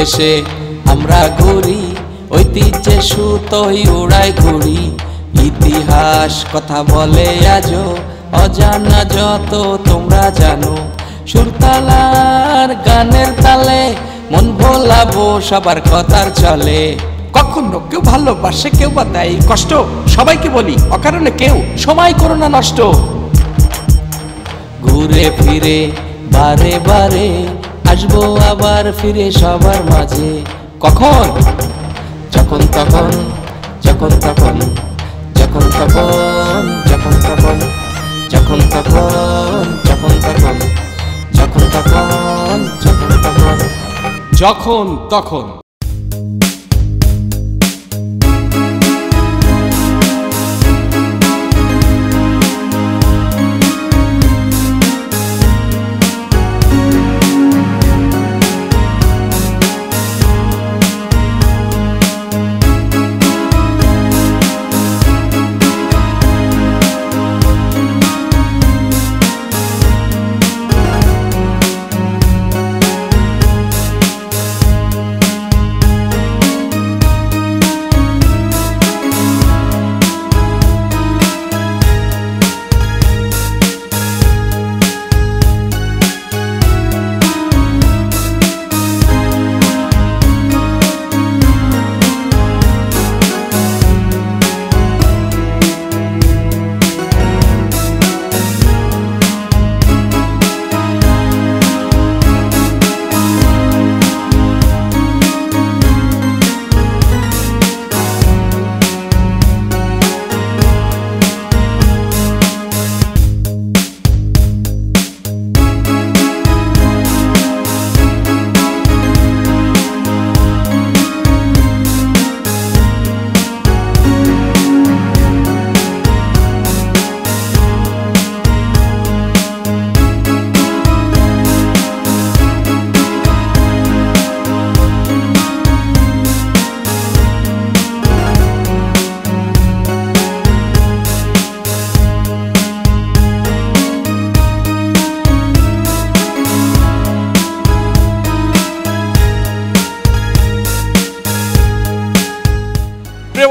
দেশে আমরা ঘুরি, ঐতিহ্যে সুতোই উড়াই ঘুরি। ইতিহাস কথা বলে আজও, অজানা যত তোমরা জানো। সুরতালার গানের তালে মন ভোলাবো সবার কথার চলে। কখনো কেউ ভালোবাসে, কেউ বা দেয় কষ্ট, সবাইকে বলি অকারণে কেউ সময় করো না নষ্ট। ঘুরে ফিরে বারে বারে আসবো আবার ফিরে সবার মাঝে। কখন? যখন তখন, যখন তখন, যখন তখন, যখন তখন, যখন তখন, যখন তখন, যখন তখন, যখন তখন, যখন তখন।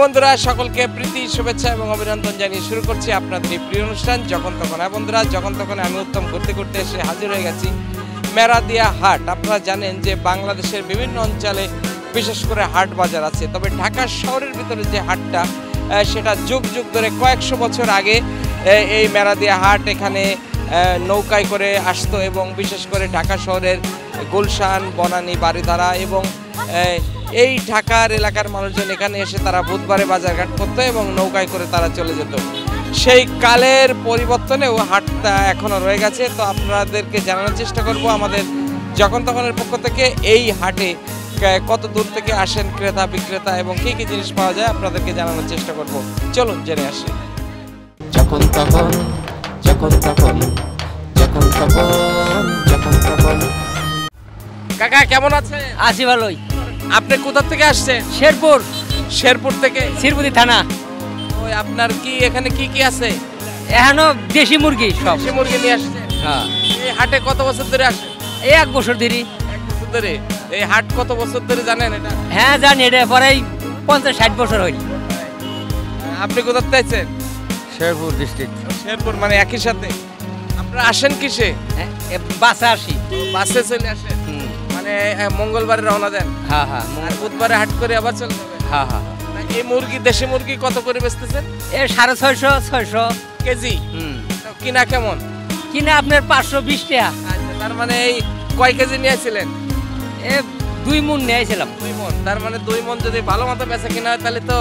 বন্ধুরা সকলকে প্রীতি শুভেচ্ছা এবং অভিনন্দন জানিয়ে শুরু করছি আপনাদের এই প্রিয় অনুষ্ঠান যখন তখন। বন্ধুরা যখন তখন আমি উত্তম ঘুরতে ঘুরতে এসে হাজির হয়ে গেছি মেরাদিয়া হাট। আপনারা জানেন যে বাংলাদেশের বিভিন্ন অঞ্চলে বিশেষ করে হাট বাজার আছে, তবে ঢাকা শহরের ভিতরে যে হাটটা সেটা যুগ যুগ ধরে কয়েকশো বছর আগে এই মেরাদিয়া হাট এখানে নৌকায় করে আসতো এবং বিশেষ করে ঢাকা শহরের গুলশান, বনানী, বারিধারা এবং এই ঢাকার এলাকার মানুষজন এখানে এসে তারা বুধবারে বাজারঘাট করতো এবং নৌকায় করে তারা চলে যেত। সেই কালের পরিবর্তনেও হাটটা এখনও রয়ে গেছে। তো আপনাদেরকে জানানোর চেষ্টা করব আমাদের যখন তখনের পক্ষ থেকে এই হাটে কত দূর থেকে আসেন ক্রেতা বিক্রেতা এবং কী কী জিনিস পাওয়া যায় আপনাদেরকে জানানোর চেষ্টা করব। চলুন জেনে আসি। যখন তখন, যখন তখন, যখন তখন, যখন তখন। কাকা কেমন আছেন? আছি ভালোই। আপনি কোথা থেকে আসছেন? শেরপুর। শেরপুর থেকে? শিরপুরি থানা। ওই আপনার কি এখানে কি কি আছে? এখনো দেশি মুরগি, সব দেশি মুরগি নিয়ে আসছেন? হ্যাঁ। এই হাটে কত বছর ধরে আসেন? এই 1 বছর ধরে। 1 বছর ধরে? এই হাট কত বছর ধরে জানেন এটা? হ্যাঁ জানি, এটা প্রায় 50-60 বছর হইল। আপনি কোথা থেকে আছেন? শেরপুর ডিস্ট্রিক্ট। শেরপুর মানে একই সাথে। আপনারা আসেন কিসে? বাসে আসি। বাসে চলে আসেন? মানে মঙ্গলবারে রওনা দেন? হ্যাঁ হ্যাঁ। আর বুধবারে হাট করে আবার চলে যাবেন? হ্যাঁ হ্যাঁ। এই মুরগি, দেশি মুরগি কত করে বেচতেছেন? 650-600 কেজি। কিনা কেমন? কিনা আপনার 520 টাকা। আচ্ছা, তার মানে এই কয় কেজি নিয়েছিলেন? 2 মণ নিয়েছিলাম। 2 মণ। তার মানে 2 মণ যদি ভালো মতো বেচা কিনা হয় তাহলে তো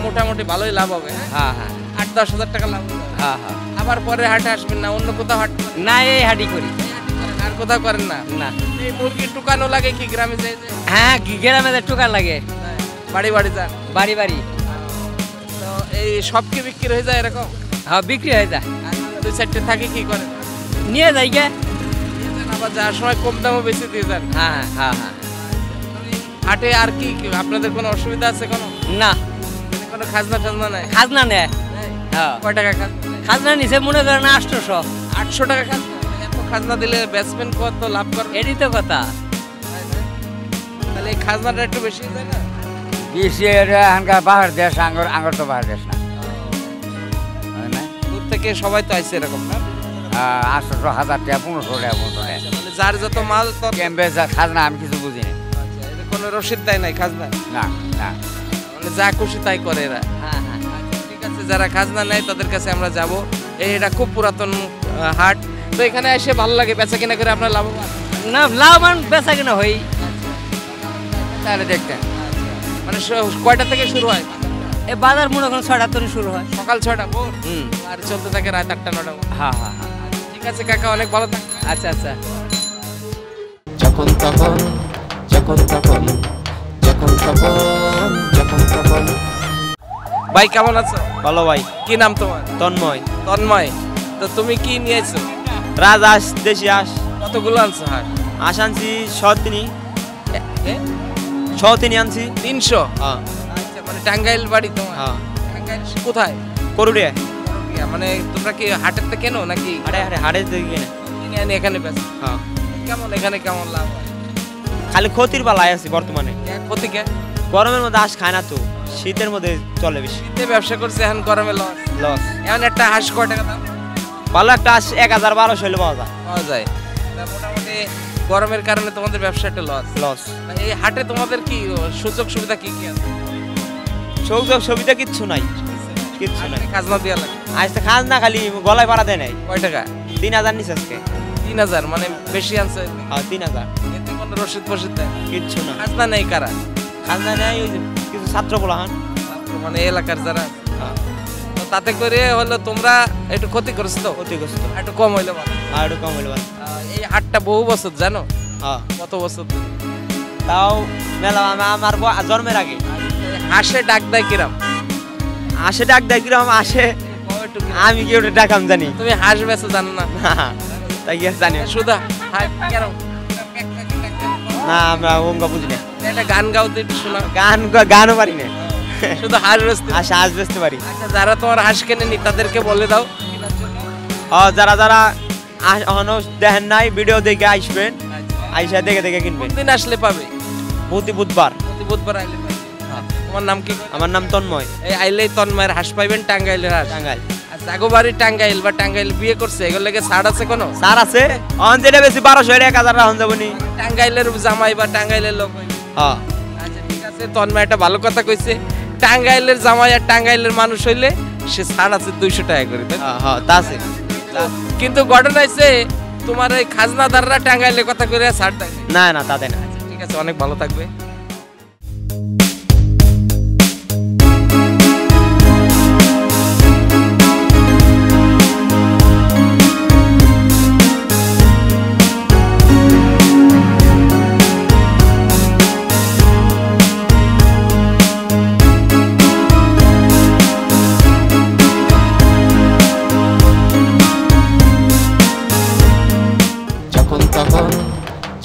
মোটামুটি ভালোই লাভ হবে। হ্যাঁ হ্যাঁ। 8-10 হাজার টাকা লাভ হবে। হ্যাঁ হ্যাঁ। আবার পরে হাটে আসবেন না? অন্য কোথাও হাট না, এই হাটই করি। আর কোথাও করেন না? না। এই মুরগি টুকানো লাগে কি গ্রামে যাই? হ্যাঁ, গ্রামে টুকা লাগে। বাড়ি বাড়ি যান? বাড়ি বাড়ি। তো এই সব কি বিক্রি হয়ে যায় এরকম? হ্যাঁ, বিক্রি হয়ে যায়। 2-4টে থাকে কি করে? নিয়ে যাই গে। আবার যাওয়ার সময় কম দামও বেশি দিয়ে যান? হ্যাঁ হ্যাঁ হ্যাঁ। হাটে আর কি আপনাদের কোনো অসুবিধা আছে? কোনো না। কোনো খাজনা টাজনা নাই? খাজনা নেয়। হ্যাঁ। কয় টাকা খাজনা? খাজনা নিছে মনে করেন 800। 800 টাকা খাজনা? এত খাজনা দিলে ব্যাটসম্যান কত লাভ করবে? এটাই তো কথা। তাহলে এই খাজনাটা একটু বেশি যায় না? বেশি এখানকার বাহার দেশ আঙ্গর তো বাহার দেশ না হয় না? দূর থেকে সবাই তো আইছে এরকম না? 800 1000 টাকা 1500 টাকা পর্যন্ত নেয়। মানে যার যত মাল তত ক্যাম্পে যা খাজনা আমি কিছু বুঝি না। আচ্ছা, এদের কোনো রসিদ দেয় নাই খাজনা? না না মানে যা খুশি তাই করে এরা। হ্যাঁ হ্যাঁ আচ্ছা, ঠিক আছে, যারা খাজনা নেয় তাদের কাছে আমরা যাব। এটা খুব পুরাতন হাট, তো এখানে এসে ভালো লাগে, বেচা কিনা করে আপনার লাভবান। না লাভবান বেচা কিনা হই। তাহলে দেখতেন মানে কয়টা থেকে শুরু হয়? এই বাজার মনে করেন 6টা থেকে শুরু হয়। সকাল 6টা ভোর হুম আর চলতে থাকে রাত 8টা 9টা। হ্যাঁ হ্যাঁ হ্যাঁ ঠিক আছে কাকা, অনেক ভালো থাকবেন। আচ্ছা আচ্ছা। যখন তখন যখন তখন যখন তখন যখন তখন। ভাই কেমন আছো? ভালো ভাই, কি নাম তোমার? তন্ময়। তন্ময়। তো তুমি কি নিয়েছো? রাজহাঁস, দেশি হাঁস। কতগুলো আনছো হাট? হাঁস আনছি 103 আনছি। 300? হ্যাঁ আচ্ছা, মানে টাঙ্গাইল বাড়ি তোমার? হ্যাঁ। টাঙ্গাইল কোথায়? করুড়িয়া। করবিয়া, মানে তোমরা কি হাটের থেকে কেনো নাকি হাড়ে হাড়ে হাড়ে দেখি না। কিনে আনি এখানে বেচো? হ্যাঁ, কেমন এখানে কেমন লাভ হয়? খালি ক্ষতির পালায় আছি বর্তমানে। ক্ষতি কে? গরমের মধ্যে হাঁস খায় না তো, শীতের মধ্যে চলে বেশি। শীতে ব্যবসা করছে, এখন গরমে লস। লস। এখন একটা হাঁস কয় টাকা দাম ভালো একটা হাঁস 1000-1200 হলে পাওয়া যায়। পাওয়া যায়? তা মোটামুটি গরমের কারণে তোমাদের ব্যবসা একটা লস। লস। এই হাটে তোমাদের কি সুযোগ সুবিধা কি কি আছে? সুযোগ সুবিধা কিচ্ছু নাই, কিচ্ছু নাই। হাটে খাজনা দেওয়া লাগে? আজ তো খাস না, খালি গলায় পাড়া দেয় নাই। কয় টাকা? 3000 নিচ্ছে আজকে। 3000, মানে বেশি আনছে। হ্যাঁ 3000। এতে কোনো রসিদ ফসিদ দেয়? কিচ্ছু না। খাজনা নেই কারা? খাস না নেই, ওই যে কিছু ছাত্র বলাহান। ছাত্র মানে এলাকার যারা, হ্যাঁ, তো তাতে করে হলো তোমরা একটু ক্ষতি করছো তো, ক্ষতিগ্রস্ত। একটু কম হইলে ভালো। আর একটু কম হলে ভালো। এই হাটটা বহু বছর জানো? হ্যাঁ, কত বছর ধরে? তাও মেলা আমার জন্মের আগে। হাঁসে ডাক দেয় কিরাম? আসে ডাক দেয় কিরম আসে, একটু কিরাম? আমি কি ওটা ডাকাম জানি তুমি হাঁস বেচো জানো না? না, তাই কি আর জানি না। শুধু কেরম? না, আমরা অঙ্গ বুঝি না। একটা গান গাও তো একটু শোনাও। গানও পারি না, শুধু হাঁস বেচতে? হাঁস বেচতে পারি। আচ্ছা, যারা তোমার হাঁস কেনেনি তাদেরকে বলে দাও। যারা যারা এখনো দেখেন নাই, ভিডিও দেখে আসবেন, আইসা দেখে দেখে কিনবেন। কোনদিন আসলে পাবে? প্রতি বুধবার। প্রতি বুধবার আইলে পাবে। তোমার নাম কি? আমার নাম তন্ময়। এই আইলেই তন্ময়ের হাঁস পাইবেন, টাঙ্গাইলের হাঁস। টাঙ্গাইল। আর জাগোবাড়ি টাঙ্গাইল বা টাঙ্গাইল বিয়ে করছে, এগুলো লেগে ছাড় আছে কোনো? স্যার আছে, অন যেটা বেশি 1200 1000 রাখুন যাবনি। টাঙ্গাইলের জামাই বা টাঙ্গাইলের লোক হইবে। হ্যাঁ, আচ্ছা ঠিক আছে, তন্ময় একটা ভালো কথা কইছে। টাঙ্গাইলের জামাই আর টাঙ্গাইলের মানুষ হইলে সে ছাড় আছে 200 টাকা করে, তাই তো? হ্যাঁ, হ্যাঁ, তা আছে। কিন্তু ঘটনা হচ্ছে তোমার এই খাজনাদাররা টাঙ্গাইলের কথা করে ছাড় দেয় না। না না, তাদের না। ঠিক আছে, অনেক ভালো থাকবে। যখন তখন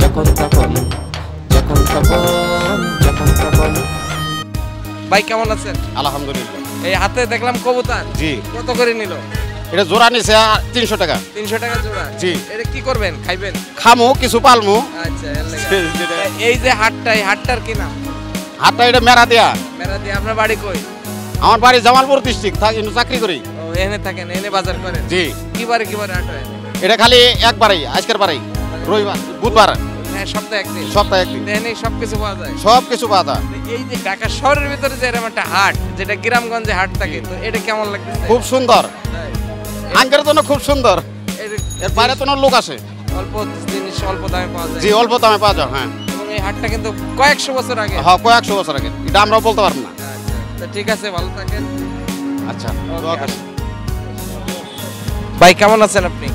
যখন তখন যখন তখন যখন তখন। ভাই কেমন আছেন? আলহামদুলিল্লাহ। এই হাতে দেখলাম কবুতর, জি, কত করে নিল? এটা জোড়া নিছে 300 টাকা। 300 টাকা জোড়া? জি। এটা কি করবেন, খাইবেন? খামু কিছু পালমু। আচ্ছা, এর লাগা। এই যে হাটটা, এই হাটটার কি নাম? হাতটা এটা মেরা দেয়া। মেরা দিয়ে। আপনার বাড়ি কই? আমার বাড়ি জামালপুর ডিস্ট্রিক্ট, থাকি চাকরি করি। ও, এনে থাকেন, এনে বাজার করেন? জি, কি বারে হাট হয়? এটা খালি একবারই, আজকের বারেই, রবিবার বুধবার, হ্যাঁ, সপ্তাহে একদিন। সপ্তাহে একদিন এনে সব কিছু পাওয়া যায়? সব কিছু পাওয়া যায়। এই যে ঢাকা শহরের ভিতরে যে এরকম একটা হাট, যেটা গ্রামগঞ্জে হাট থাকে, তো এটা কেমন লাগতেছে? খুব সুন্দর, আঙ্কের জন্য খুব সুন্দর। এর- এর বাইরে তো লোক আসে। অল্প জিনিস অল্প দামে পাওয়া যায়। জি, অল্প দামে পাওয়া যায়। হ্যাঁ এবং এই হাটটা কিন্তু কয়েকশো বছর আগে। হ্যাঁ, কয়েকশো বছর আগে, এটা আমরাও বলতে পারবো না। আচ্ছা, তো ঠিক আছে, ভালো থাকেন। আচ্ছা, দোয়া করি। ভাই কেমন আছেন আপনি?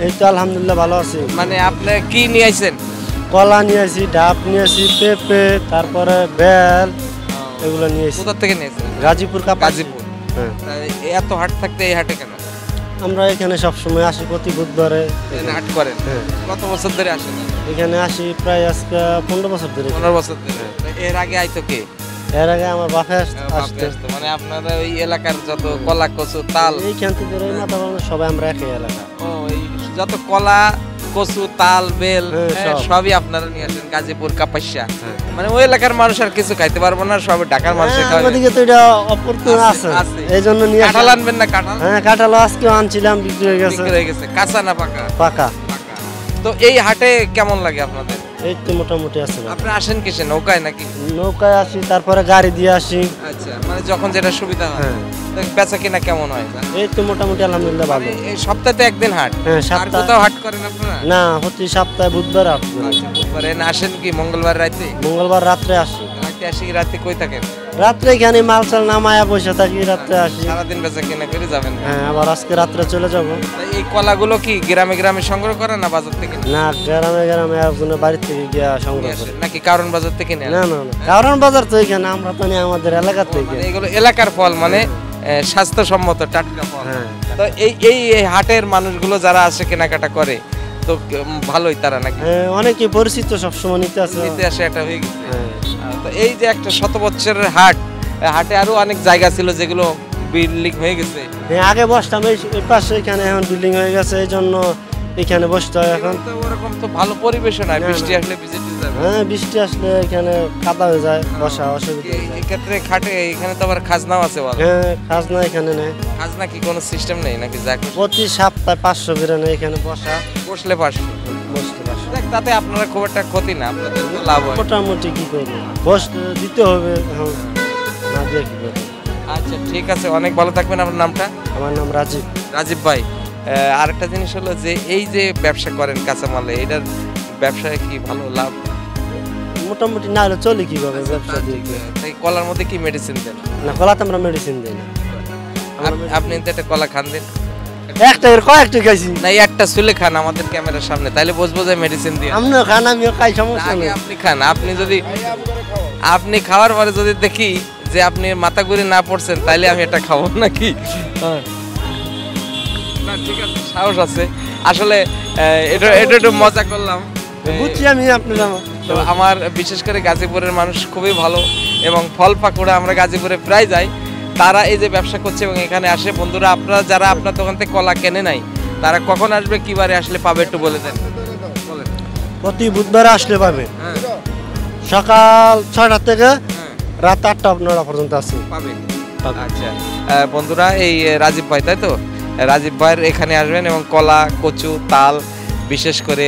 এই তো আলহামদুলিল্লাহ ভালো আছি। মানে আপনি কি নিয়ে আইছেন? কলা নিয়েছি, ডাব নিয়েছি, পেঁপে, তারপরে বেল, এগুলো নিয়েছি। কোথা থেকে নিয়েছেন? গাজীপুর কাপাসি। গাজীপুর। হ্যাঁ, এত হাট থাকতে এই হাটে কেন? আমরা এখানে সবসময় আসি প্রতি বুধবারে। এখানে হাট করেন? হ্যাঁ, কত বছর ধরে আসেন? এখানে আসি প্রায় আজকে 15 বছর ধরে। 15 বছর ধরে। তো এর আগে আইতো কে? এর আগে আমার বাপে বাপে আসতো। আসতো। মানে আপনারা ওই এলাকার যত কলা, কচু, তাল, এইখান থেকে এই মাথা বানানো সবাই আমরা একই এলাকা। ও এই যত কলা, কচু, তাল, বেল সব। সবই আপনারা নিয়ে আসেন গাজীপুর কাপাসিয়া। মানে ওই এলাকার মানুষ আর কিছু খাইতে পারবো না, সব ঢাকার মানুষ খাবে। ওদিকে তো এটা অপরতন আছে, আছে। এই জন্য নিয়ে কাঁঠাল আনবেন না? কাঁঠাল হ্যাঁ, কাঁঠাল আজকে আনছিলাম, বিক্রি হয়ে গেছে। বিক্রি হয়ে গেছে। কাঁচা না পাকা? পাকা। পাকা। তো এই হাটে কেমন লাগে আপনাদের? এই তো মোটামুটি আছে। আপনি আসেন কিসে, নৌকায় নাকি? নৌকায় আসি, তারপরে গাড়ি দিয়ে আসি। আচ্ছা, মানে যখন যেটা সুবিধা হয়। হ্যাঁ। তো বেচা কিনা কেমন হয়? এই তো মোটামুটি আলহামদুলিল্লাহ ভালো। মানে এই সপ্তাহে একদিন হাট? হ্যাঁ, আর সপ্তাহে। কোথাও হাট করেন আপনারা? না, প্রতি সপ্তাহে বুধবার আসি। আচ্ছা, বুধবারে না আসেন কি মঙ্গলবার রাতে? মঙ্গলবার রাত্রে আসি। রাতে আসি, রাতে কই থাকেন? রাত্রে এখানে মাল চাল নামায়া বসে থাকি, রাত্রে আসি। সারাদিন বেচা কিনা করে যাবেন? হ্যাঁ, আবার আজকে রাত্রে চলে যাব। তাই এই কলাগুলো কি গ্রামে গ্রামে সংগ্রহ করেন না বাজার থেকে নেন? না, গ্রামে গ্রামে একজনের বাড়ি থেকে গিয়া সংগ্রহ নিয়ে করি। আসেন নাকি কারণ বাজার থেকে নেন? না না না, কারণ বাজার তো এখানে, আমরা তো নেই আমাদের এলাকা থেকে। মানে এগুলো এলাকার ফল, মানে স্বাস্থ্যসম্মত টাটকা ফল। হ্যাঁ। তো এই হাটের মানুষগুলো যারা আসে কেনাকাটা করে, তো ভালোই তারা নাকি? হ্যাঁ, অনেকে পরিচিত, সবসময় নিতে আসে। নিতে আসে, এটা হয়ে গেছে। হ্যাঁ। তো এই যে একটা 100 বছরের হাট, হাটে আরো অনেক জায়গা ছিল যেগুলো বিল্ডিং হয়ে গেছে। হ্যাঁ, আগে বসতাম এই পাশে, এখানে এখন বিল্ডিং হয়ে গেছে, এই জন্য এখানে বসতে হয় এখন। তো ওরকম তো ভালো পরিবেশ নয়, না, বৃষ্টি না। আসলে ভিজে যাবে। হ্যাঁ, বৃষ্টি আসলে এখানে কাদা হয়ে যায়, বসা অসুবিধা হয়ে যায়। এই ক্ষেত্রে খাটে এখানে তো আবার খাজনাও আছে বলো। হ্যাঁ, খাজনা এখানে নেই। খাজনা কি কোনো সিস্টেম নেই নাকি? যা খুশি প্রতি সপ্তাহে 500 করে নেই এখানে বসা, বসলে 500? বসতে 500। দেখ, তাতে আপনারা খুব একটা ক্ষতি না, আপনাদের তো লাভ হয়। মোটামুটি কি করবো, বসতে দিতে হবে এখন, না দিয়ে কি করবো। আচ্ছা, ঠিক আছে, অনেক ভালো থাকবেন। আপনার নামটা? আমার নাম রাজীব। রাজীব ভাই, আরেকটা জিনিস হলো যে এই যে ব্যবসা করেন কাঁচামালে, এটার ব্যবসায় কি ভালো লাভ? মোটামুটি না হলে চলে কিভাবে ব্যবসা দিয়ে? তাই কলার মধ্যে কি মেডিসিন দেন? না, কলাতে আমরা মেডিসিন দিই না। আপনি তো একটা কলা খান দেন একটা এর কয়েকটা খাইছি। না, এই একটা সুলে খান আমাদের ক্যামেরার সামনে, তাইলে বুঝবো যে মেডিসিন দিয়ে। আমিও খান, আমিও খাই, সমস্যা আগে নেই। আপনি খান। আপনি খাওয়ার পরে যদি দেখি যে আপনি মাথা ঘুরে না পড়ছেন, তাইলে আমি এটা খাবো নাকি? না, ঠিক আছে, সাহস আছে আসলে। এটা একটু মজা করলাম। বুঝছি আমি আপনার। তো আমার বিশেষ করে গাজীপুরের মানুষ খুবই ভালো, এবং ফল পাকুড়া আমরা গাজীপুরে প্রায় যাই, তারা এই যে ব্যবসা করছে এবং এখানে আসে। বন্ধুরা, আপনারা যারা আপনার দোকান থেকে কলা কেনে নাই, তারা কখন আসবে, কিবারে আসলে পাবে, একটু বলে দেন। বলেন। প্রতি বুধবারে আসলে পাবে, হ্যাঁ, সকাল 6টা থেকে হ্যাঁ, রাত 8টা-9টা পর্যন্ত আছে। পাবে। আচ্ছা, বন্ধুরা, এই রাজীব ভাই, তাই তো? রাজীব ভাইয়ের এখানে আসবেন এবং কলা, কচু, তাল, বিশেষ করে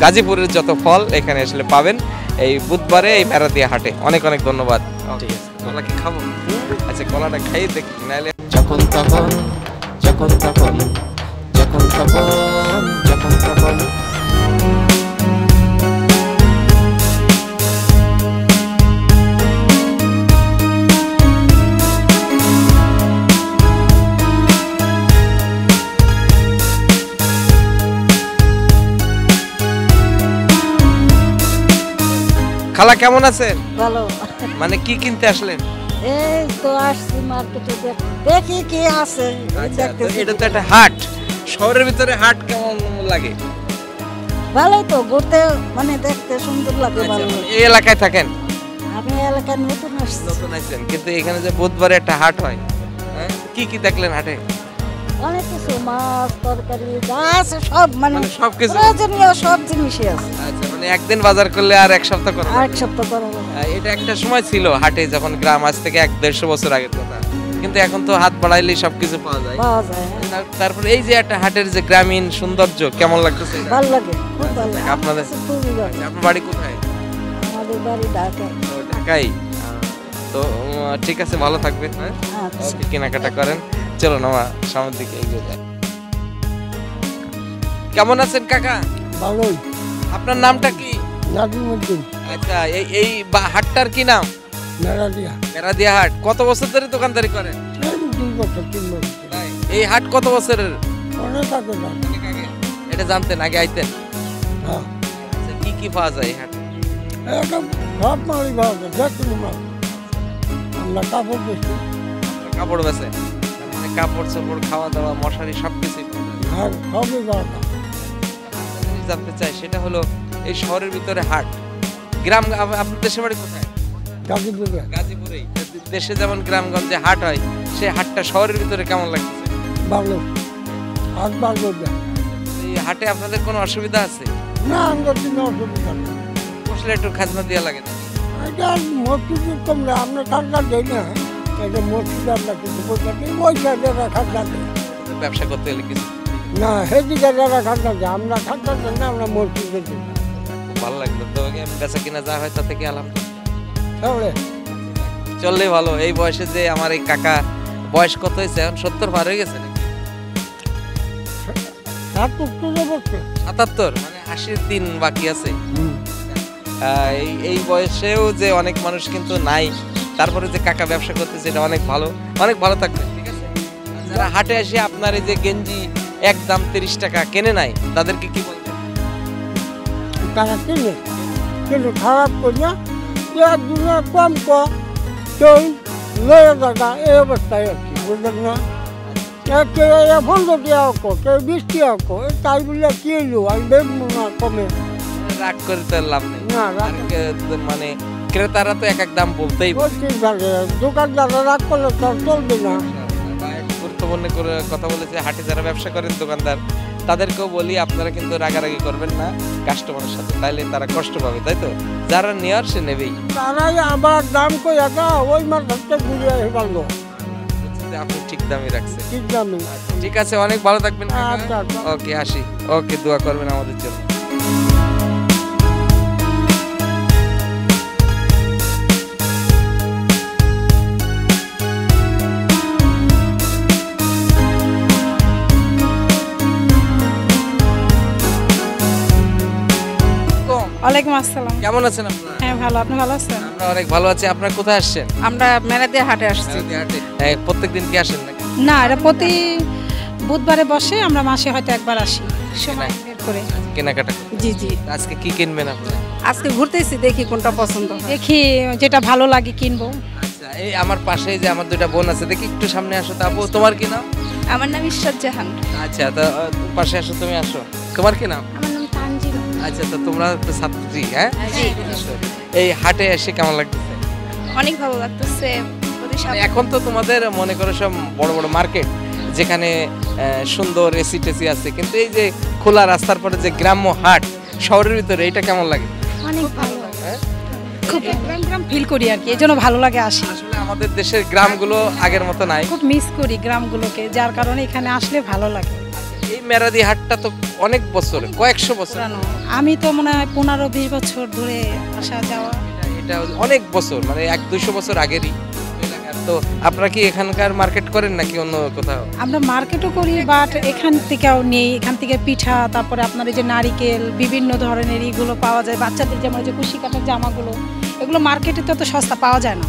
গাজীপুরের যত ফল এখানে আসলে পাবেন এই বুধবারে এই মেরাদিয়া হাটে। অনেক অনেক ধন্যবাদ। ঠিক আছে, কলা কি খাবো? আচ্ছা, কলাটা খাইয়ে দেখি, নাহলে যখন তখন যখন তখন যখন তখন যখন তখন খালা কেমন আছেন? ভালো। মানে কি কিনতে আসলেন? এই তো আসছি মার্কেটে, দেখি কি আছে। আচ্ছা, তো এটা তো একটা হাট, শহরের ভিতরে হাট কেমন লাগে? ভালোই তো, ঘুরতে মানে দেখতে সুন্দর লাগে, আচ্ছা, ভালো। এই এলাকায় থাকেন? আমি এলাকায় নতুন আসছি। নতুন আছেন, কিন্তু এখানে যে বুধবারে একটা হাট হয়, হ্যাঁ, কি কি দেখলেন হাটে? অনেক কিছু, মাছ, তরকারি যা আছে সব, মানে মানে সবকিছু? প্রয়োজনীয় সব জিনিসই আছে। আচ্ছা, মানে একদিন বাজার করলে আর এক সপ্তাহ করা আর লাগে? এক সপ্তাহ করা যাবে। এটা একটা সময় ছিল হাটে, যখন গ্রাম, আজ থেকে 100-150 বছর আগের কথা, কিন্তু এখন তো হাত বাড়াইলেই সবকিছু পাওয়া যায়। পাওয়া যায়, হ্যাঁ। তারপর এই যে একটা হাটের যে গ্রামীণ সৌন্দর্য, কেমন লাগতেছে এটা? ভালো লাগে, খুব ভালো লাগে। আপনাদের? খুবই ভালো। আপনার বাড়ি কোথায়? আমাদের বাড়ি ঢাকায়। ও, ঢাকায়। তো ঠিক আছে, ভালো থাকবেন। হ্যাঁ, আচ্ছা। ওকে, কেনাকাটা করেন। চলো না, সামনের দিকে এগিয়ে যাই। কেমন আছেন কাকা? ভালোই। আপনার নামটা কি? নাজিমউদ্দিন। আচ্ছা, এই হাটটার কি নাম? মেরাদিয়া। মেরাদিয়া হাট। কত বছর ধরে দোকানদারি করেন? 2 বছর 3 বছর। তাই? এই হাট কত বছরের? অনেক আগে না। অনেক আগে। এটা জানতেন, আগে আইতেন? হ্যাঁ, আচ্ছা, কি কি পাওয়া যায় এই হাটে? এটা সব মালই পাওয়া যায়, যে কোনো মাল। আমরা কাপড় বেশি, কাপড় বেচেন? মানে কাপড় চোপড়, খাওয়া দাওয়া, মশারি সবকিছুই পাওয়া যায়। আর সবই পাওয়া যায়। একটা জিনিস জানতে চাই, সেটা হলো এই শহরের ভিতরে হাট, গ্রাম, আপনার দেশের বাড়ি কোথায়? গাজীপুরে। গাজীপুরেই। দেশে যেমন গ্রামগঞ্জে হাট হয়, সেই হাটটা শহরের ভিতরে কেমন লাগছে? ভালো। আর ভালো যায়। এই হাটে আপনাদের কোনো অসুবিধা আছে? না আমরা কোনো অসুবিধা নেই। বসলে একটু খাজনা দেওয়া লাগে না? এটা মসজিদের কমলে আমরা খাজনা দেই না, এটা মসজিদ আমরা কিছু পয়সা দিই, ওই সাইডে খাজনা দিই ব্যবসা করতে গেলে কিছু না, সেদিকে যারা খাজনা দেয় আমরা খাজনা দিই না, আমরা মসজিদে দিই। খুব ভালো লাগলো তো, বেচা কিনা যা হয় তা থেকে আলহামদুলিল্লাহ তাহলে চললে ভালো। এই বয়সে যে আমার এই কাকা বয়স কত হয়েছে এখন? 70 পার হয়ে গেছে নাকি? ৭৭ বছর। ৭৭ মানে ৮০ দিন বাকি আছে। এই বয়সেও যে অনেক মানুষ কিন্তু নাই, তারপরে যে কাকা ব্যবসা করতেছে এটা অনেক ভালো, অনেক ভালো থাকবে। ঠিক আছে, যারা হাটে এসে আপনার এই যে গেঞ্জি একদম 30 টাকা কেনে নাই তাদেরকে কি বলবেন? তারা কিনে কিন্তু খারাপ করি না, দুনিয়া কম কম কেউ লয়ে থাকা এই অবস্থায় আছি, বুঝলেন না? কেউ 15 টাকা হোক, কেউ 20 টাকা হোক, তাই বলে কি এলো আমি দেখবো না কমে। রাগ করে তো লাভ নেই। না, রাগ আর মানে ক্রেতারা তো এক এক দাম বলতেই পারে। ঠিক থাকে, দোকানদাররা রাগ করলে তো আর চলবে না। গুরুত্বপূর্ণ করে কথা বলেছে, হাটে যারা ব্যবসা করেন দোকানদার তাদেরকেও বলি আপনারা কিন্তু রাগারাগি করবেন না কাস্টমারের সাথে, তাইলে তারা কষ্ট পাবে, তাই তো? যারা নেওয়ার সে নেবেই। তারাই আবার দাম কই একা ওই মাছ ধরতে ঘুরে আসে পারলো, আপনি ঠিক দামই রাখছেন। ঠিক দামে। ঠিক আছে, অনেক ভালো থাকবেন। আচ্ছা, আচ্ছা। ওকে, আসি। ওকে, দোয়া করবেন আমাদের জন্য। ওয়ালাইকুম আসসালাম। কেমন আছেন আপনারা? হ্যাঁ ভালো, আপনি ভালো আছেন? আমরা অনেক ভালো আছি। আপনারা কোথায় আসছেন? আমরা মেলাদিয়া হাটে আসছি। প্রত্যেকদিন কি আসেন নাকি? না, এটা প্রতি বুধবারে বসে, আমরা মাসে হয়তো একবার আসি সময় বের করে। কেনাকাটা? জি জি। আজকে কি কিনবেন আপনারা? আজকে ঘুরতেছি, দেখি কোনটা পছন্দ, দেখি যেটা ভালো লাগে কিনবো। আচ্ছা, এই আমার পাশে যে আমার দুইটা বোন আছে, দেখি একটু সামনে আসো। তা আপু, তোমার কি নাম? আমার নাম ঈশ্বর জাহান। আচ্ছা, তো পাশে আসো, তুমি আসো। তোমার কি নাম? আমার নাম তানজিল। আচ্ছা, তো তোমরা তো ছাত্রী, হ্যাঁ? এই হাটে এসে কেমন লাগতেছে? অনেক ভালো লাগতেছে। এখন তো তোমাদের মনে করো সব বড় বড় মার্কেট, যেখানে সুন্দর এসি টেসি আছে, কিন্তু এই যে খোলা রাস্তার পরে যে গ্রাম্য হাট শহরের ভিতরে, এটা কেমন লাগে? অনেক ভালো, খুব গ্রাম গ্রাম ফিল করি আর কি, এই জন্য ভালো লাগে আসি। আসলে আমাদের দেশের গ্রামগুলো আগের মতো নাই, খুব মিস করি গ্রামগুলোকে, যার কারণে এখানে আসলে ভালো লাগে। এই মেরাদি হাটটা তো অনেক বছর, কয়েকশো বছর। আমি তো মনে হয় 15-20 বছর ধরে আসা যাওয়া। এটা অনেক বছর, মানে 100-200 বছর আগেরই। তো আপনারা কি এখানকার মার্কেট করেন নাকি অন্য কোথাও? আমরা মার্কেটও করি, বাট এখান থেকেও নেই। এখান থেকে পিঠা, তারপরে আপনার এই যে নারিকেল, বিভিন্ন ধরনের এইগুলো পাওয়া যায়। বাচ্চাদের যেমন যে কুশি কাটার জামাগুলো, এগুলো মার্কেটে তো সস্তা পাওয়া যায় না,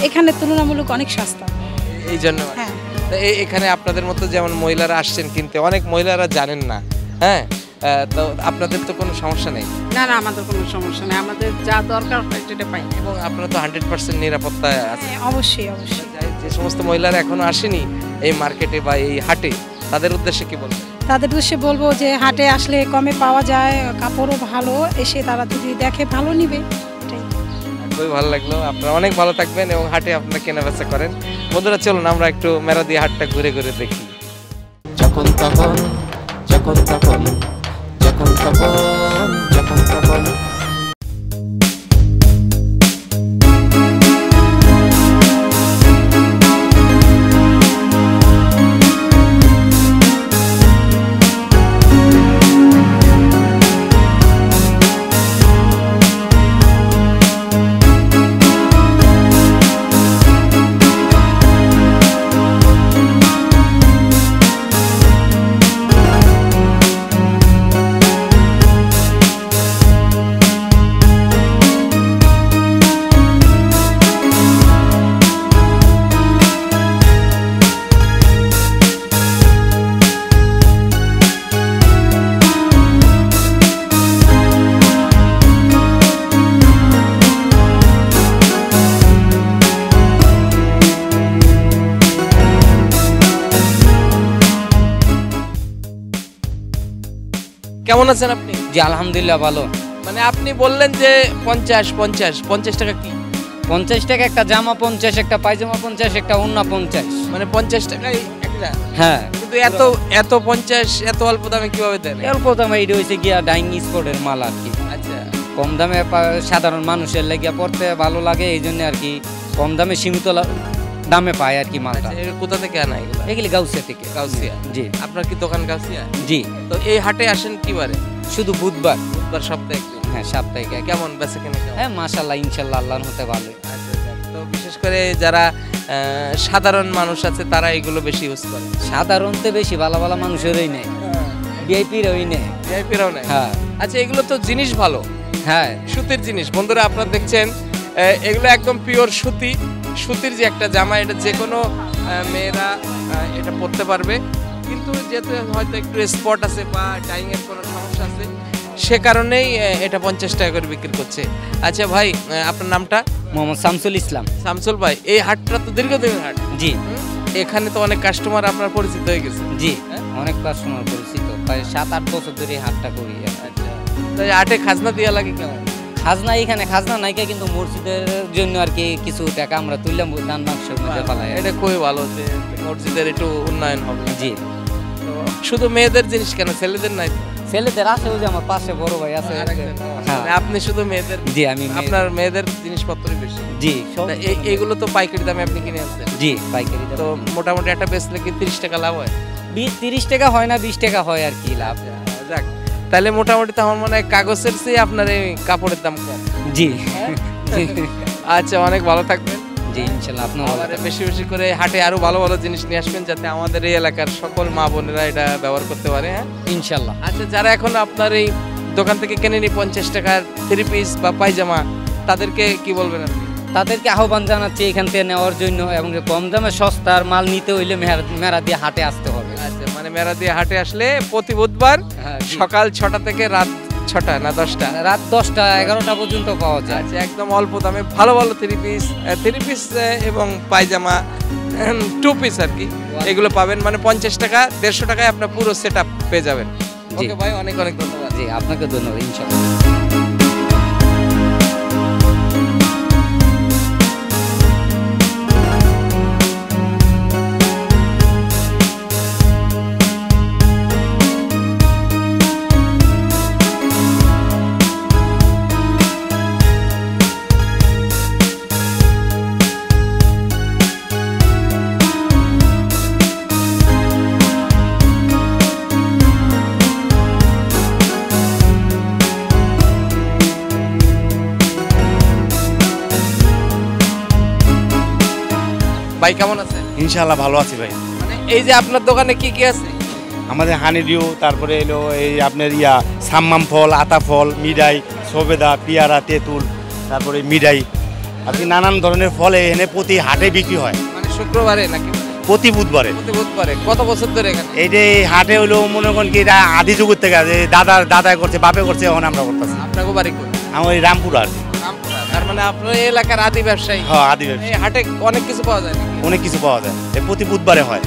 এখানে তুলনামূলক অনেক সস্তা। এই জন্য হ্যাঁ, এখানে আপনাদের মতো যেমন মহিলারা আসছেন কিনতে, অনেক মহিলারা জানেন না, হ্যাঁ, তো আপনাদের তো কোনো সমস্যা নেই? না না, আমাদের কোনো সমস্যা নেই, আমাদের যা দরকার সেটা পাই। এবং আপনারা তো 100% নিরাপত্তায় আছে। অবশ্যই অবশ্যই। যে সমস্ত মহিলারা এখনো আসেনি এই মার্কেটে বা এই হাটে, তাদের উদ্দেশ্যে কি বলবেন? তাদের উদ্দেশ্যে বলবো যে হাটে আসলে কমে পাওয়া যায়, কাপড়ও ভালো, এসে তারা যদি দেখে ভালো নিবে। খুবই ভালো লাগলো। আপনারা অনেক ভালো থাকবেন এবং হাটে আপনারা কেনাবেচা করেন। বন্ধুরা, চলুন আমরা একটু মেরাদি হাটটা ঘুরে ঘুরে দেখি। যখন তখন যখন তখন যখন তখন যখন তখন কেমন আছেন আপনি? জি আলহামদুলিল্লাহ ভালো। মানে আপনি বললেন যে 50 টাকা কি? 50 টাকা একটা জামা, 50 একটা পায়জামা, 50 একটা ওড়না, 50। মানে 50 টাকায় একটা। হ্যাঁ, কিন্তু এত 50 এত অল্প দামে কিভাবে দেন? অল্প দামে এটা হয়েছে গিয়া ডাইং স্পোর্টের মাল আর কি। আচ্ছা, কম দামে সাধারণ মানুষের লাগিয়া পড়তে ভালো লাগে, এই জন্য আর কি কম দামে সীমিত দামে পায় আর কি মালটা। আচ্ছা, কোথা থেকে আনা এগুলো? এগুলি গাউসিয়া থেকে। গাউসিয়া? জি। আপনার কি দোকান গাউসিয়া? জি। তো এই হাটে আসেন কি বারে? শুধু বুধবার। বুধবার সপ্তাহে একদিন? হ্যাঁ, সাপ্তাহিক। কেমন বেচা কেনা? হ্যাঁ, মাশাআল্লাহ, ইনশাআল্লাহ আল্লাহর হতে ভালো। আচ্ছা, তো বিশেষ করে যারা সাধারণ মানুষ আছে তারা এগুলো বেশি ইউজ করে? সাধারণতে বেশি ভালো ভালো মানুষেরই নেই, ভিআইপিরই নেই। ভিআইপিরাও নেই? হ্যাঁ। আচ্ছা, এগুলো তো জিনিস ভালো, হ্যাঁ, সুতির জিনিস। বন্ধুরা, আপনারা দেখছেন এগুলো একদম পিওর সুতির যে একটা জামা, এটা যে কোনো মেয়েরা এটা পরতে পারবে। কিন্তু যেহেতু হয়তো একটু স্পট আছে বা ডাইংয়ের কোনো সমস্যা আছে, সে কারণেই এটা 50 টাকা করে বিক্রি করছে। আচ্ছা ভাই, আপনার নামটা? মোহাম্মদ শামসুল ইসলাম। শামসুল ভাই, এই হাটটা তো দীর্ঘদিনের হাট। জি। এখানে তো অনেক কাস্টমার আপনার পরিচিত হয়ে গেছে। জি, অনেক কাস্টমার পরিচিত, প্রায় 7-8 বছর ধরে এই হাটটা করি। আচ্ছা, তো এই হাটে খাজনা দেওয়া লাগে কেমন? খাজনা এখানে খাজনা নাইকা, কিন্তু মসজিদের জন্য আর কি কিছু টাকা আমরা তুললাম দান বাক্সের মধ্যে পালাই। এটা খুবই ভালো যে মসজিদের একটু উন্নয়ন হবে। জি। তো শুধু মেয়েদের জিনিস কেন, ছেলেদের নাই? ছেলেদের আছে, ওই যে আমার পাশে বড় ভাই আছে। হ্যাঁ, মানে আপনি শুধু মেয়েদের? জি, আমি আপনার মেয়েদের জিনিসপত্রই বেশি? জি। এইগুলো তো পাইকারি দামে আপনি কিনে আনছেন? জি, পাইকারি। তো মোটামুটি একটা বেচলে কি 30 টাকা লাভ হয়? 30 টাকা হয় না, 20 টাকা হয় আর কি লাভ। যাক, তাহলে মোটামুটি তো আমার মনে হয় কাগজের চেয়ে আপনার এই কাপড়ের দাম কম। জি। আচ্ছা, অনেক ভালো থাকবেন। জি, ইনশাআল্লাহ। আপনার বেশি বেশি করে হাটে আরো ভালো ভালো জিনিস নিয়ে আসবেন, যাতে আমাদের এই এলাকার সকল মা বোনেরা এটা ব্যবহার করতে পারে। হ্যাঁ, ইনশাআল্লাহ। আচ্ছা, যারা এখন আপনার এই দোকান থেকে কেনেনি 50 টাকার 3 পিস বা পায়জামা, তাদেরকে কি বলবেন আপনি? তাদেরকে আহ্বান জানাচ্ছি এখান থেকে নেওয়ার জন্য, এবং কম দামে সস্তার মাল নিতে হইলে মেরা দিয়ে হাটে আসতে হবে। আচ্ছা, মানে মেরা দিয়ে হাটে আসলে প্রতি বুধবার সকাল 6টা থেকে রাত 6টা না 10টা? রাত 10টা 11টা পর্যন্ত পাওয়া যায়। আচ্ছা, একদম অল্প দামে ভালো ভালো 3 পিস এবং পায়জামা 2 পিস আর কি, এগুলো পাবেন। মানে 50 টাকা 150 টাকায় আপনার পুরো সেট আপ পেয়ে যাবেন। ওকে ভাই, অনেক অনেক ধন্যবাদ। জি, আপনাকে ধন্যবাদ। ইনশাআল্লাহ। ভাই কেমন আছেন? ইনশাআল্লাহ ভালো আছি ভাই। মানে এই যে আপনার দোকানে কি কি আছে? আমাদের হানিডিউ, তারপরে এলো এই আপনার সাম্মাম ফল, আতা ফল, মিডাই, সবেদা, পেয়ারা, তেঁতুল, তারপরে মিডাই, আপনি নানান ধরনের ফল এখানে প্রতি হাটে বিক্রি হয়। মানে শুক্রবারে নাকি প্রতি বুধবারে? প্রতি বুধবারে। কত বছর ধরে এখানে? এই যে হাটে হলো মনে করেন কি এটা আদি যুগের থেকে আছে, দাদা করছে, বাপে করছে, এখন আমরা করতেছি। আপনাকে বাড়ি কই? আমার এই রামপুর আর কি। তার মানে আপনার এই এলাকার আদি ব্যবসায়ী? হ্যাঁ, আদি ব্যবসায়ী। এই হাটে অনেক কিছু পাওয়া যায়? অনেক কিছু পাওয়া যায়, এই প্রতি বুধবারে হয়।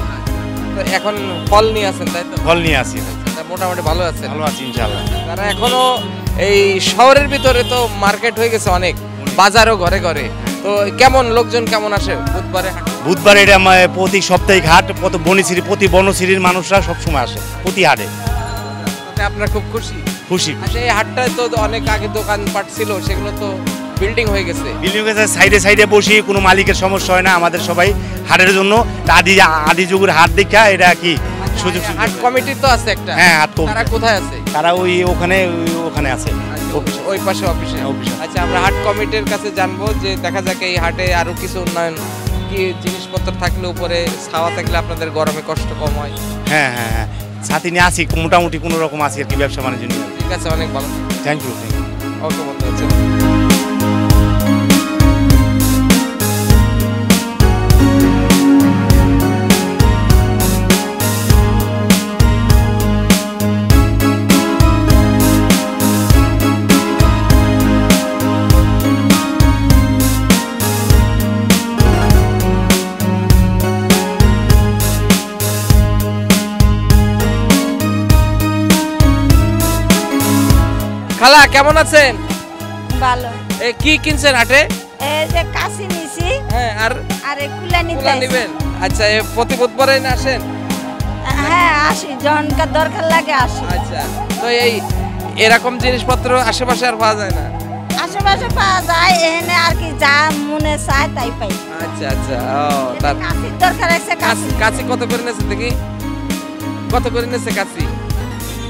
তো এখন ফল নিয়ে আসেন তাই তো? ফল নিয়ে আসি। মোটামুটি ভালো আছেন? ভালো আছি ইনশাআল্লাহ। তারা এখনো এই শহরের ভিতরে তো মার্কেট হয়ে গেছে অনেক, বাজারও ঘরে ঘরে। তো কেমন লোকজন কেমন আসে বুধবারে? বুধবারে এটা প্রতি সাপ্তাহিক হাট, প্রতি বনশ্রীর মানুষরা সবসময় আসে প্রতি হাটে। আপনার খুব খুশি? খুশি। আচ্ছা, এই হাটটায় তো অনেক আগে দোকানপাট ছিল, সেগুলো তো বিল্ডিং হয়ে গেছে। বিল্ডিং হয়ে গেছে, সাইডে সাইডে বসি, কোনো মালিকের সমস্যা হয় না। আমাদের সবাই হাটের জন্য আদি যুগের হাট দেখা এটা কি সুযোগ। হাট কমিটি তো আছে একটা? হ্যাঁ, হাট কমিটি। তারা কোথায় আছে? তারা ওখানে আছে, ওই পাশে অফিসে। আচ্ছা, আমরা হাট কমিটির কাছে জানবো যে দেখা যাক এই হাটে আরো কিছু উন্নয়ন, কি জিনিসপত্র থাকলে উপরে ছাওয়া থাকলে আপনাদের গরমে কষ্ট কম হয়। হ্যাঁ হ্যাঁ হ্যাঁ, সাথে নিয়ে আসি, মোটামুটি কোনো রকম আসি আর কি ব্যবসা বাণিজ্য নিয়ে। ঠিক আছে, অনেক ভালো। Thank you. ওকে বন্ধু, আচ্ছা। খালা কেমন আছেন? ভালো। কি কিনছেন হাটে? এই যে কাশি নিছি। হ্যাঁ, আর এই কুলা কুলা নেবেন। আচ্ছা, প্রতি বুধবারে আসেন? হ্যাঁ, আসি, যখন দরকার লাগে আসি। আচ্ছা, তো এরকম জিনিসপত্র আশেপাশে আর পাওয়া যায় না? আশেপাশে পাওয়া যায়, এখানে আর কি যা মনে চায় তাই পাই। আচ্ছা আচ্ছা, ও তার কাশির দরকার আছে। কাশি কত করে নেছে দেখি? কত করে নেছে কাশি?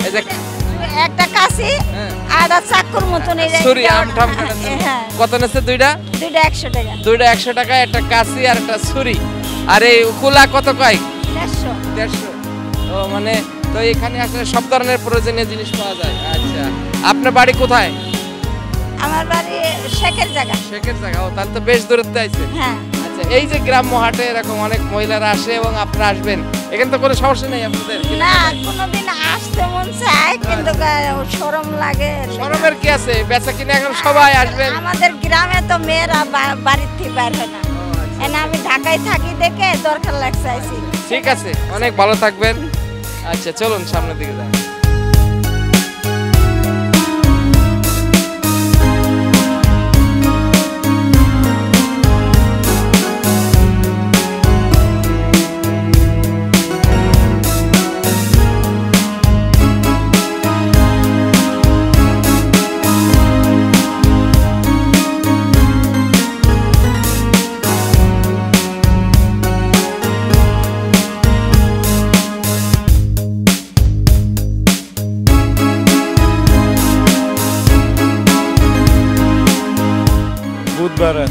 এই যে একটা কাশি আর চাকুর মতন ছুরি আমঠাম কত নেছে? দুইটা 100 টাকা। দুইটা 100 টাকা, একটা কাশি আর একটা ছুরি। আর এই কুলা কত কয়? 150। ও মানে তো এখানে আসলে সব ধরনের প্রয়োজনীয় জিনিস পাওয়া যায়। আচ্ছা, আপনার বাড়ি কোথায়? আমার বাড়ি শেখের জায়গা। শেখের জায়গা, ও তাহলে তো বেশ দূরত্বে আছে। হ্যাঁ। আচ্ছা, এই যে গ্রাম্য হাটে এরকম অনেক মহিলারা আসে এবং আপনারা আসবেন, এখানে তো কোনো সমস্যা নেই আপনাদের? না, কোনোদিন আসতে মন চায় কিন্তু শরম লাগে। শরমের কি আছে, বেচা কিনে এখন সবাই আসবেন। আমাদের গ্রামে তো মেয়েরা বাড়ির থেকে বের হয় না। আমি ঢাকায় থাকি দেখে দরকার লাগছে আইছি। ঠিক আছে, অনেক ভালো থাকবেন। আচ্ছা, চলুন সামনের দিকে যাই।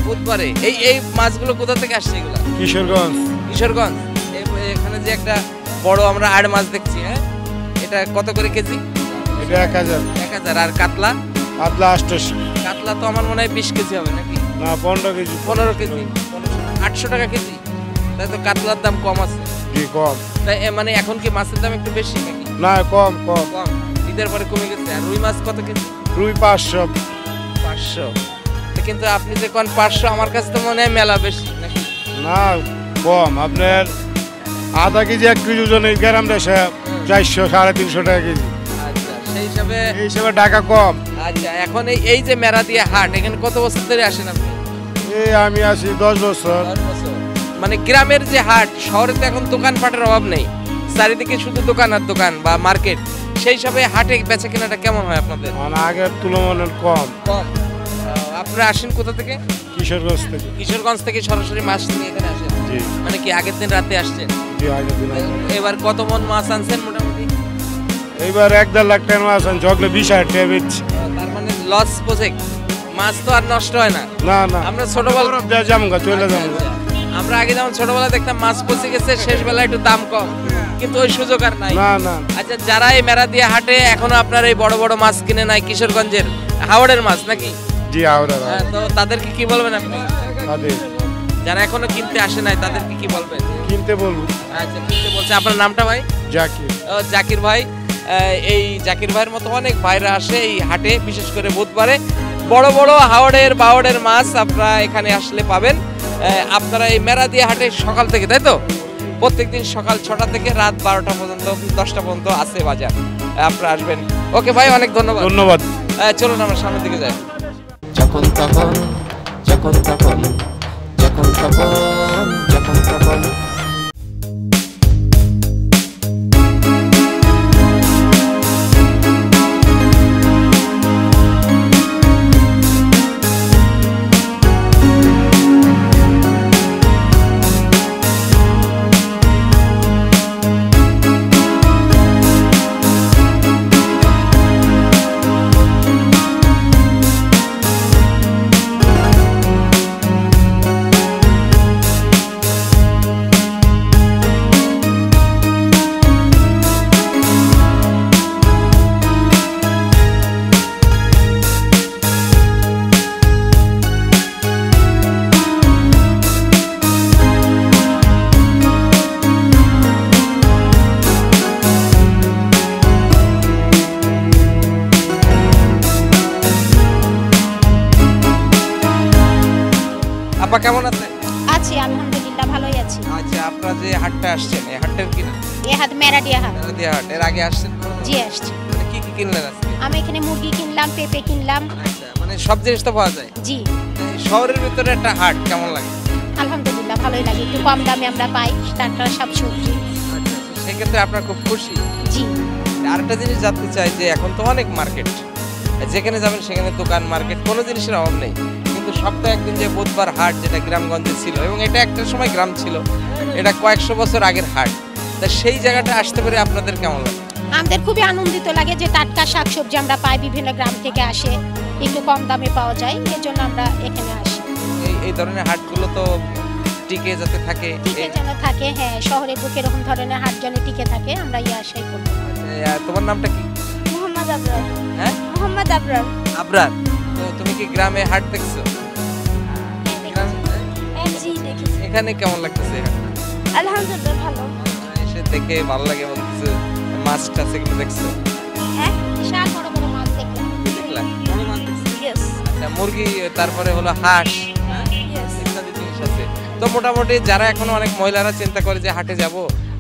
বুধবারে এই মাছগুলো কোথা থেকে আসছে? এগুলো কিশোরগঞ্জ। এখানে যে একটা বড় আমরা আড় মাছ দেখছি, হ্যাঁ, এটা কত করে কেজি? এটা 1000। আর কাতলা? 800। কাতলা তো আমার মনে হয় 20 কেজি হবে নাকি? না, 15 কেজি। 15 কেজি, 800 টাকা কেজি। তাই তো কাতলার দাম কম আছে। জি, কম। তাই মানে এখন কি মাছের দাম একটু বেশি নাকি? না, কম। ঈদের পরে কমে গেছে। আর রুই মাছ কত কেজি? রুই 500। কিন্তু আপনি যে কোন 500, আমার কাছে তো মনে হয় মেলা বেশি নাকি? না, কম। আপনার আধা কেজি 1 কেজি ওজনের গ্রাম দেশে 400 350 টাকা কেজি। আচ্ছা, সেই হিসাবে টাকা কম। আচ্ছা, এখন এই যে মেরাদিয়া হাট, এখানে কত বছর ধরে আসেন আপনি? আমি আসি 10 বছর। মানে গ্রামের যে হাট, শহরে তো এখন দোকানপাটের অভাব নেই, চারিদিকে শুধু দোকান আর দোকান বা মার্কেট। সেই হিসাবে হাটে বেচা কেনাটা কেমন হয় আপনাদের? মানে আগের তুলনায় কম। আপনারা আসেন কোথা থেকে? কিশোরগঞ্জ থেকে সরাসরি মাছ নিয়ে এখানে আসেন? জি। মানে কি আগের দিন রাতে আসছেন? জি, আগের দিন। এবার কত মন মাছ আনছেন মোটামুটি? এইবার 1.5 লাখ টাকা মাছ আনছি, জগলে 20,000 টাকা বেচছি। তার মানে লস প্রজেক্ট, মাছ তো আর নষ্ট হয় না? না। আমরা ছোটবেলা চলে যাবো। আমরা আগে যেমন ছোটবেলায় দেখতাম মাছ পচে গেছে, শেষ বেলায় একটু দাম কম, কিন্তু ওই সুযোগ আর নাই। না। আচ্ছা, যারা এই মেরাদিয়া হাটে এখনো আপনার এই বড় বড় মাছ কিনে নাই, কিশোরগঞ্জের হাওড়ের মাছ নাকি? জি, হাওড়া। তো তাদেরকে কি বলবেন আপনি? তাদের যারা এখনো কিনতে আসে নাই তাদেরকে কি বলবেন? কিনতে বলবো। আচ্ছা, কিনতে বলছে। আপনার নামটা ভাই? জাকির। জাকির ভাই। এই জাকির ভাইয়ের মতো অনেক ভাইরা আসে এই হাটে, বিশেষ করে বুধবারে। বড় বড় হাওড়ের বাওড়ের মাছ আপনারা এখানে আসলে পাবেন। আপনারা এই মেরাদিয়া হাটে সকাল থেকে, তাই তো? প্রত্যেকদিন সকাল 6টা থেকে রাত 12টা পর্যন্ত, 10টা পর্যন্ত আছে বাজার, আপনারা আসবেন। ওকে ভাই, অনেক ধন্যবাদ। চলুন আমরা সামনের দিকে যাই। যখন তখন আপা কেমন আছেন? আছি, আলহামদুলিল্লাহ, ভালোই আছি। আচ্ছা, আপনারা যে হাটটা আসছেন, এই হাটটার কি নাম? এই হাট মেরাদিয়া হাট। মেরাদিয়া হাট। এর আগে আসছেন? জি, আসছি। কি কিনলেন আজকে? আমি এখানে মুরগি কিনলাম, পেঁপে কিনলাম। আচ্ছা, মানে সব জিনিস তো পাওয়া যায়। জি। শহরের ভিতরে একটা হাট কেমন লাগে? আলহামদুলিল্লাহ ভালোই লাগে, একটু কম দামে আমরা পাই টাটকা সব সবজি। সেক্ষেত্রে আপনার খুব খুশি? জি। আরেকটা জিনিস জানতে চাই যে এখন তো অনেক মার্কেট, যেখানে যাবেন সেখানে দোকান মার্কেট, কোনো জিনিসের অভাব নেই, কিন্তু সপ্তাহে একদিন যে বুধবার হাট যেটা গ্রামগঞ্জে ছিল, এবং এটা একটা সময় গ্রাম ছিল, এটা কয়েকশো বছর আগের হাট, তা সেই জায়গাটা আসতে পারে আপনাদের কেমন লাগে? আমাদের খুবই আনন্দিত লাগে যে টাটকা শাকসবজি আমরা পাই, বিভিন্ন গ্রাম থেকে আসে, একটু কম দামে পাওয়া যায়, এর জন্য আমরা এখানে আসি। এই ধরনের হাটগুলো তো টিকে যাতে থাকে, টিকে যেন থাকে। হ্যাঁ, শহরের বুকে এরকম ধরনের হাট যেন টিকে থাকে, আমরা এই আশাই করি। তোমার নামটা কি? মোহাম্মদ আবরার। হ্যাঁ, মোহাম্মদ আবরার। আবরার। তো তুমি কি গ্রামে হাট দেখছো? জি দেখেছি। এখানে কেমন লাগতেছে? আলহামদুলিল্লাহ ভালো। এসে দেখে ভালো লাগে এবং কিছু মাছ টাছ এগুলো দেখছো? হ্যাঁ, বিশাল বড় বড় মাছ দেখলাম। দেখলা? বড় মাছ দেখছো? ইয়েস। আচ্ছা, মুরগি, তারপরে হলো হাঁস, ইত্যাদি জিনিস আছে। তো মোটামুটি যারা এখনো অনেক মহিলারা চিন্তা করে যে হাটে যাব,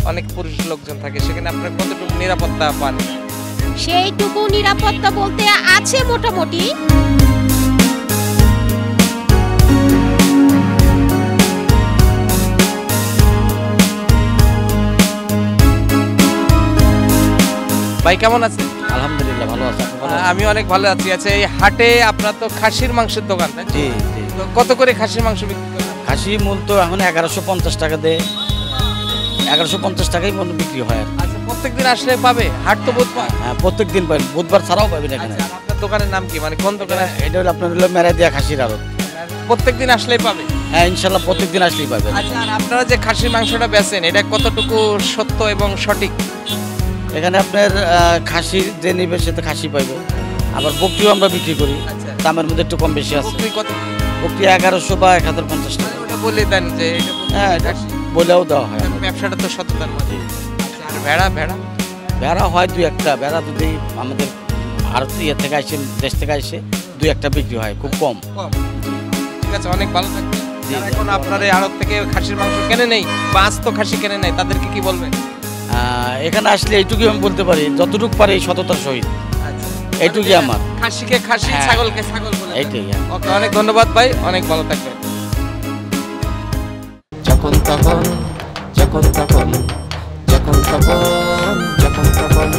অনেক পুরুষ লোকজন থাকে, সেখানে আপনার কতটুকু নিরাপত্তা পান? সেইটুকু নিরাপত্তা বলতে আছে মোটামুটি। ভাই কেমন আছেন? আলহামদুলিল্লাহ ভালো আছি। আমি অনেক ভালো আছি। আচ্ছা, এই হাটে আপনার তো খাসির মাংসের দোকান, তাই? জি জি। তো কত করে খাসির মাংস বিক্রি করেন? খাসি মূল তো এখন 1150 টাকা দেয়, 1150 টাকাই মূল বিক্রি হয়। আচ্ছা, প্রত্যেকদিন আসলে পাবে? হাট তো বুধবার? হ্যাঁ, প্রত্যেকদিন পাবেন, বুধবার ছাড়াও পাবেন এখানে। আচ্ছা, আপনার দোকানের নাম কি, মানে কোন দোকানে? এটা হলো আপনার হলো মেরাদিয়া খাসির আড়ত। প্রত্যেকদিন আসলেই পাবে? হ্যাঁ, ইনশাল্লাহ প্রত্যেকদিন আসলেই পাবেন। আচ্ছা, আর আপনারা যে খাসির মাংসটা বেচেন, এটা কতটুকু সত্য এবং সঠিক? এখানে আপনার খাসির যে নিবে সে তো খাসি পাইবে, আবার বকরিও আমরা বিক্রি করি, দামের মধ্যে একটু কম বেশি আছে। বকরি 1100 বা 1050 টাকা। ওটা বলে দেন যে হ্যাঁ, বলেও দেওয়া হয়। ব্যবসাটা তো সততার মধ্যে। আর ভেড়া? ভেড়া হয় দুই একটা, ভেড়া যদি আমাদের ভারত ইয়ে থেকে আসে, দেশ থেকে আসে, দুই একটা বিক্রি হয়, খুব কম। ঠিক আছে, অনেক ভালো থাকবে। যারা এখন আপনার এই আড়ত থেকে খাসির মাংস কেনে নেই বা আস্ত খাসি কেনে নেই, তাদেরকে কি বলবেন? এখানে আসলে এইটুকুই আমি বলতে পারি, যতটুকু পারি সততার সহিত, এইটুকুই আমার। খাসিকে খাসি, ছাগলকে ছাগল বলে। এইটাই। ওকে, অনেক ধন্যবাদ ভাই, অনেক ভালো থাকবেন। যখন তখন যখন তখন যখন তখন যখন তখন।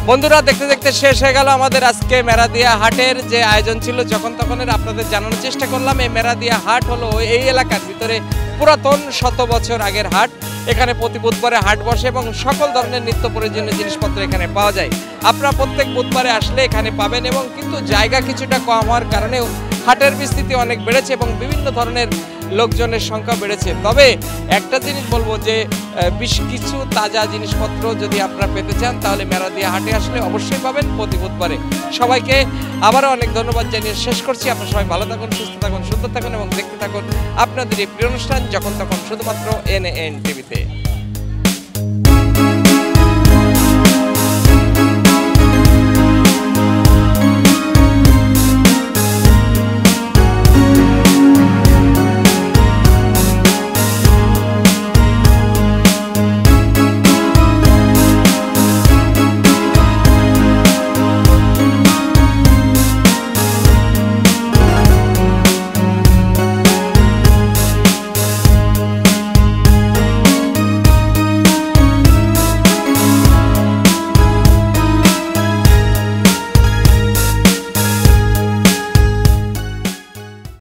বন্ধুরা, দেখতে দেখতে শেষ হয়ে গেল আমাদের আজকে মেরাদিয়া হাটের যে আয়োজন ছিল যখন তখনের, আপনাদের জানানোর চেষ্টা করলাম। এই মেরাদিয়া হাট হলো এই এলাকার ভিতরে পুরাতন 100 বছর আগের হাট। এখানে প্রতি বুধবারে হাট বসে এবং সকল ধরনের নিত্য প্রয়োজনীয় জিনিসপত্র এখানে পাওয়া যায়। আপনারা প্রত্যেক বুধবারে আসলে এখানে পাবেন, এবং কিন্তু জায়গা কিছুটা কম হওয়ার কারণেও হাটের বিস্তৃতি অনেক বেড়েছে এবং বিভিন্ন ধরনের লোকজনের সংখ্যা বেড়েছে। তবে একটা জিনিস বলবো যে বেশ কিছু তাজা জিনিসপত্র যদি আপনারা পেতে চান, তাহলে মেরাদিয়া হাটে আসলে অবশ্যই পাবেন প্রতি বুধবারে। সবাইকে আবারও অনেক ধন্যবাদ জানিয়ে শেষ করছি। আপনারা সবাই ভালো থাকুন, সুস্থ থাকুন, সুন্দর থাকুন এবং দেখতে থাকুন আপনাদের এই প্রিয় অনুষ্ঠান যখন তখন, শুধুমাত্র NAN টিভিতে।